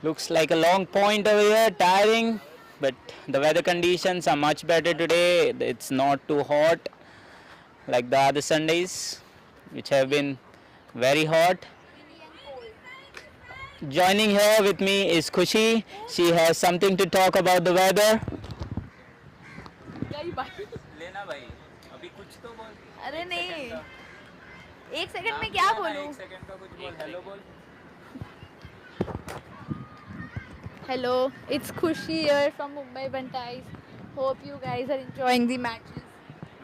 Looks like a long point over here, tiring, but the weather conditions are much better today. It's not too hot like the other Sundays, which have been very hot. Joining here with me is Khushi. She has something to talk about the weather. लेना भाई, अभी कुछ तो बोल. अरे नहीं, एक second में क्या बोलूं? एक सेकंड का कुछ बोल, हेलो बोल. Hello, it's Khushi here from Mumbai Bantais. Hope you guys are enjoying the matches.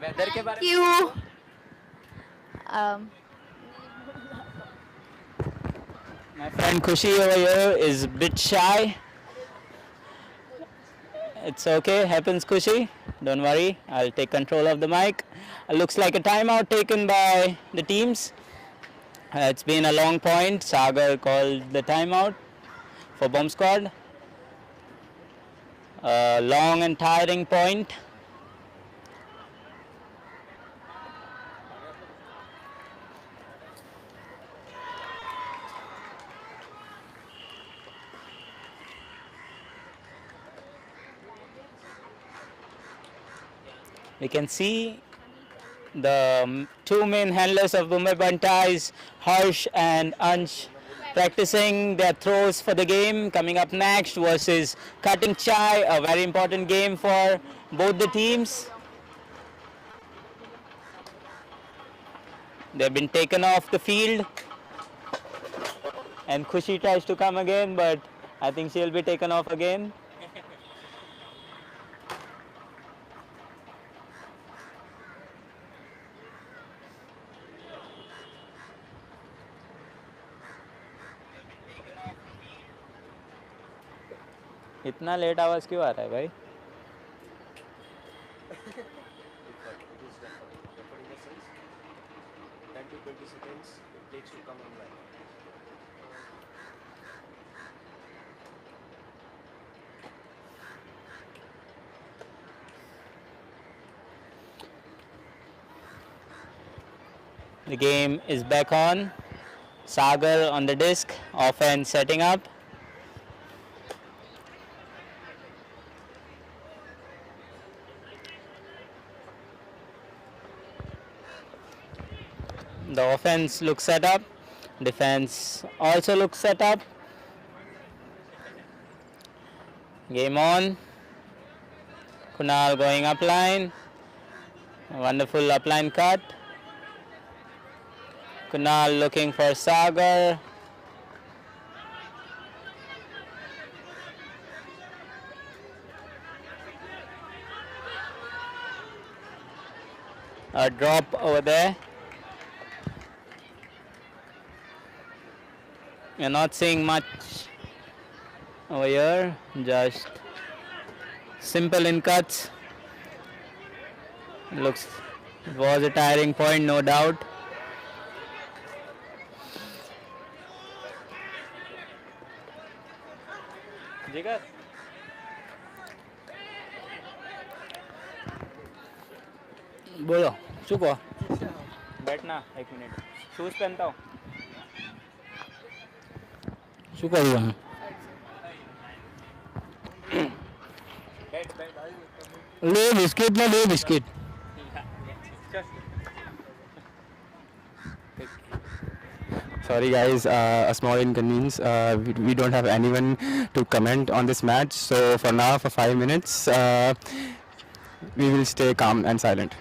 Weather के बारे में. You. My friend Khushi over here is a bit shy. It's okay, happens Khushi. Don't worry, I'll take control of the mic. Looks like a timeout taken by the teams. It's been a long point. Sagar called the timeout for bomb squad. A long and tiring point. We can see the two main handlers of Mumbai Bantais, Harsh and Ansh, practicing their throws for the game. Coming up next versus Cutting Chai, a very important game for both the teams. They've been taken off the field, and Khushi tries to come again, but I think she'll be taken off again. इतना late आवाज क्यों आ रहा है भाई? It is recording the sense. 10 to 20 seconds it takes to come online. The game is back on. Sagar on the disc, offense setting up. The offense looks set up, defense also looks set up. Game on. Kunal going upline. Wonderful upline cut. Kunal looking for Sagar. A drop over there. You're not seeing much over here, just simple in cuts. Looks, it was a tiring point, no doubt. जिगर बोलो શું કહો બેઠના એક minute shoes પહેનતા હો શું કર્યું ले biscuit ना ले biscuit. Sorry guys, a small inconvenience. We don't have anyone to comment on this match. So for now, for 5 minutes, we will stay calm and silent.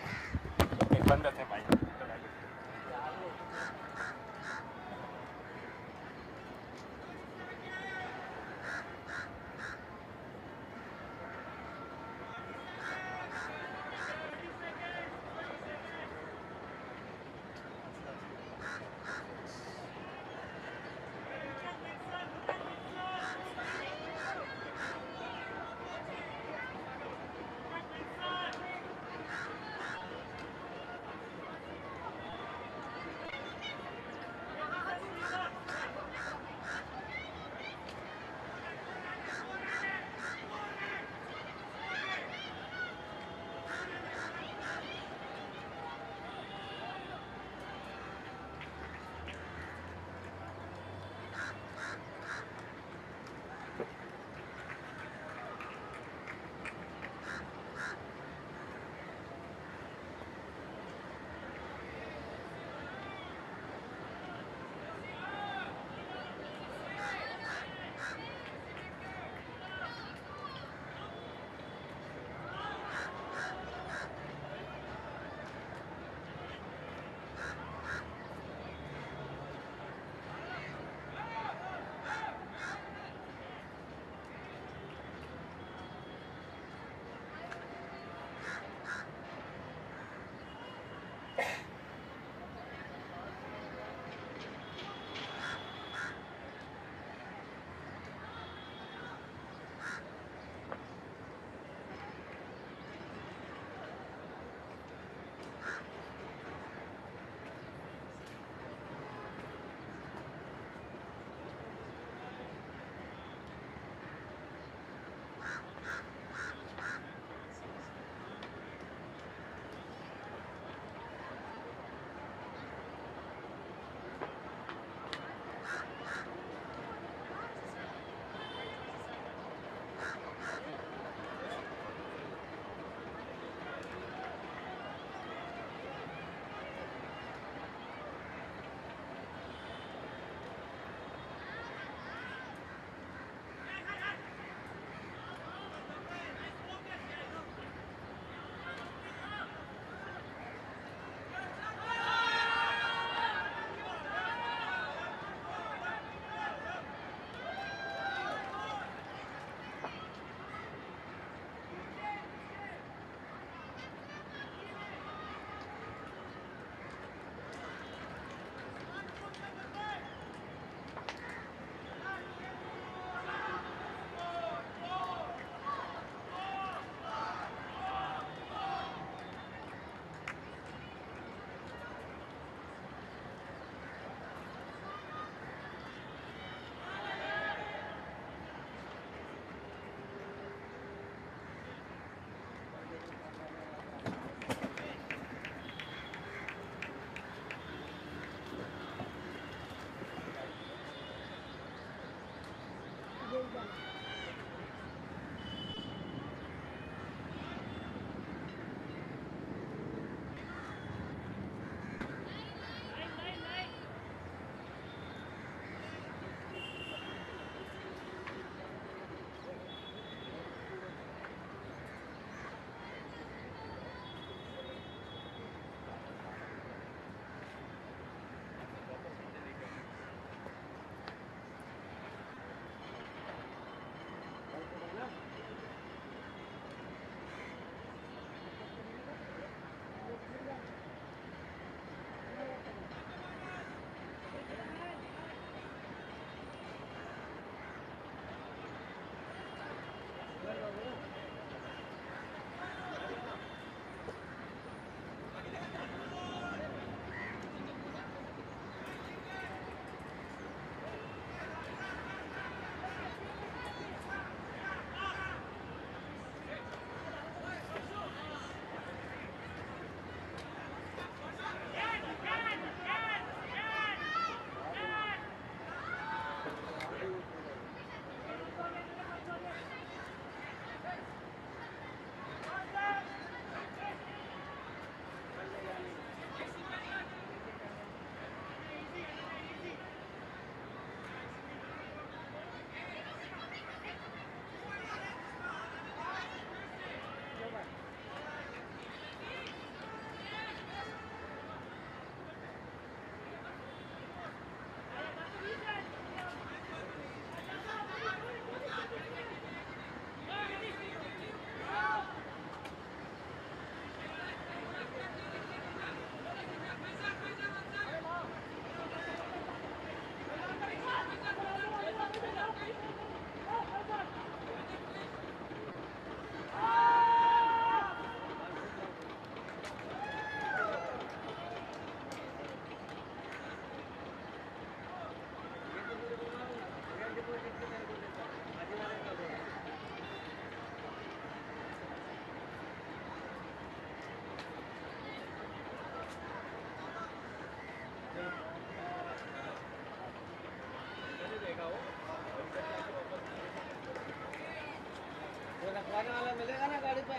वाला मिलेगा ना गाड़ी पे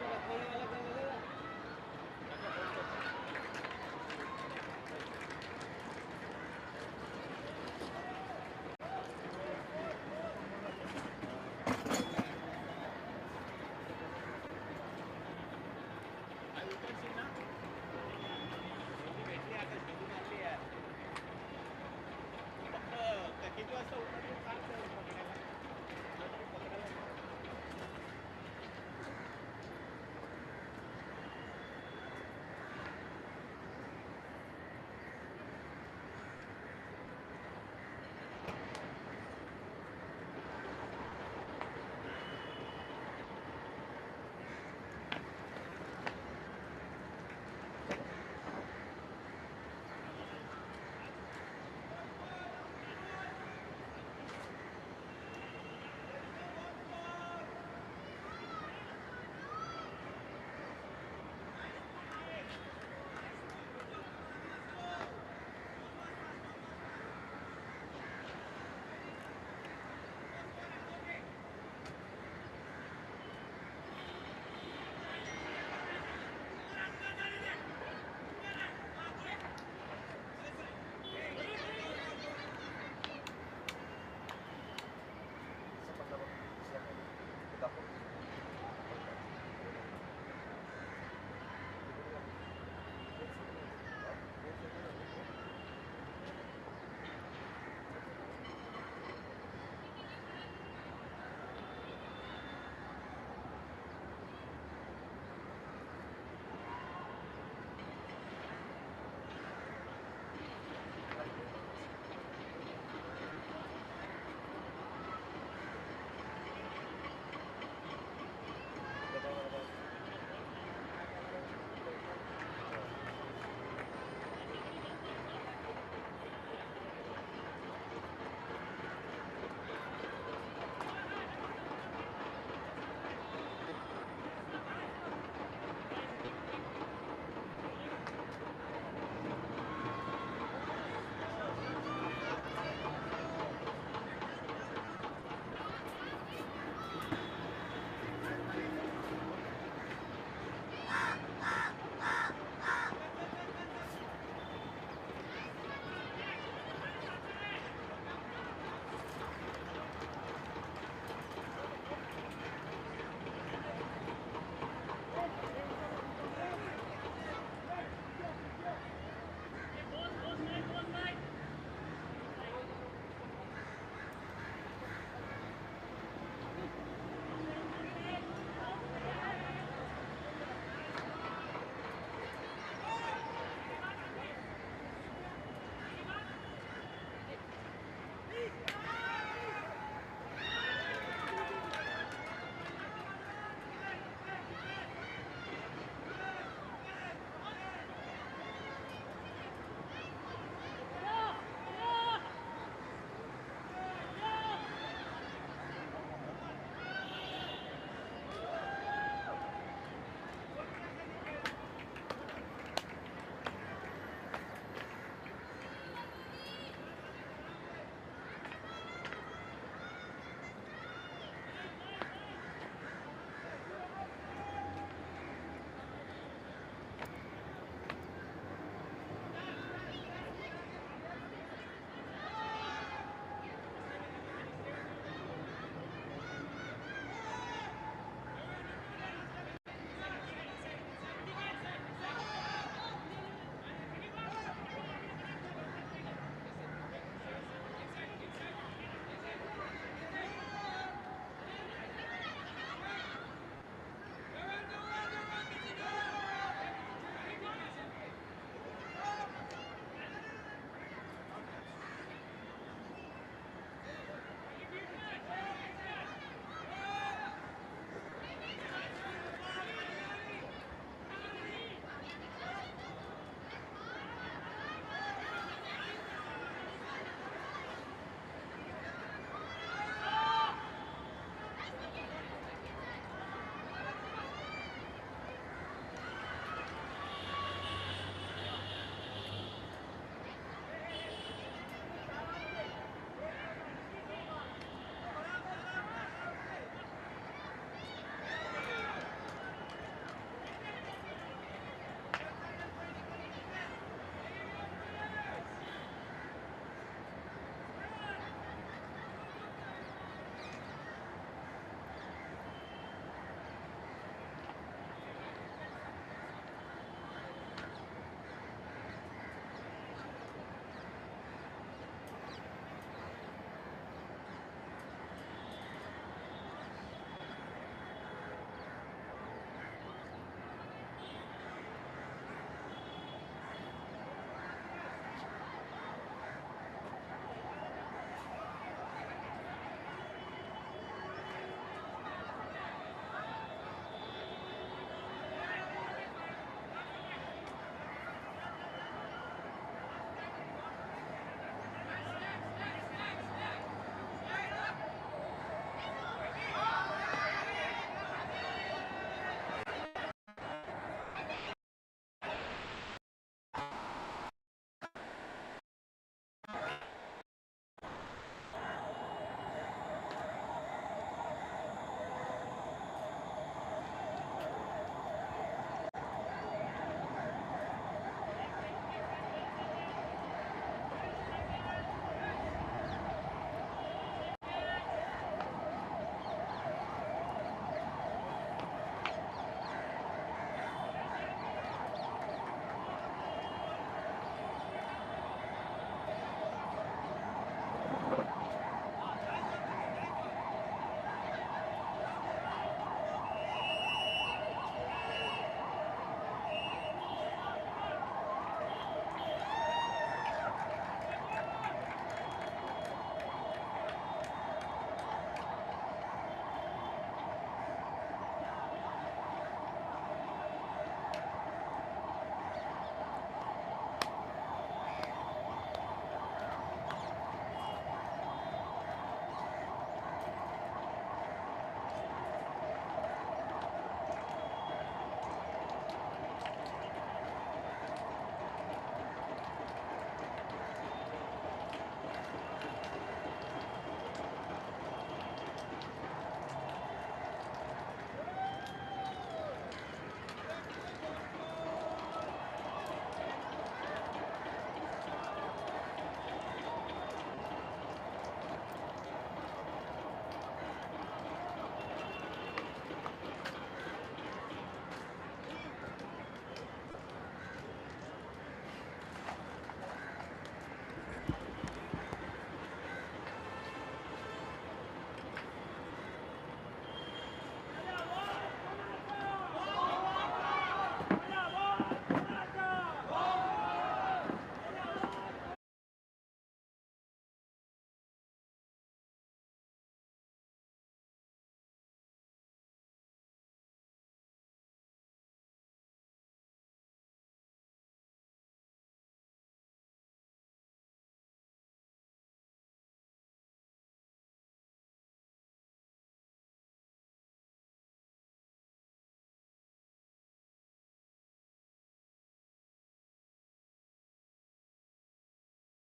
रखने वाला क्या मिलेगा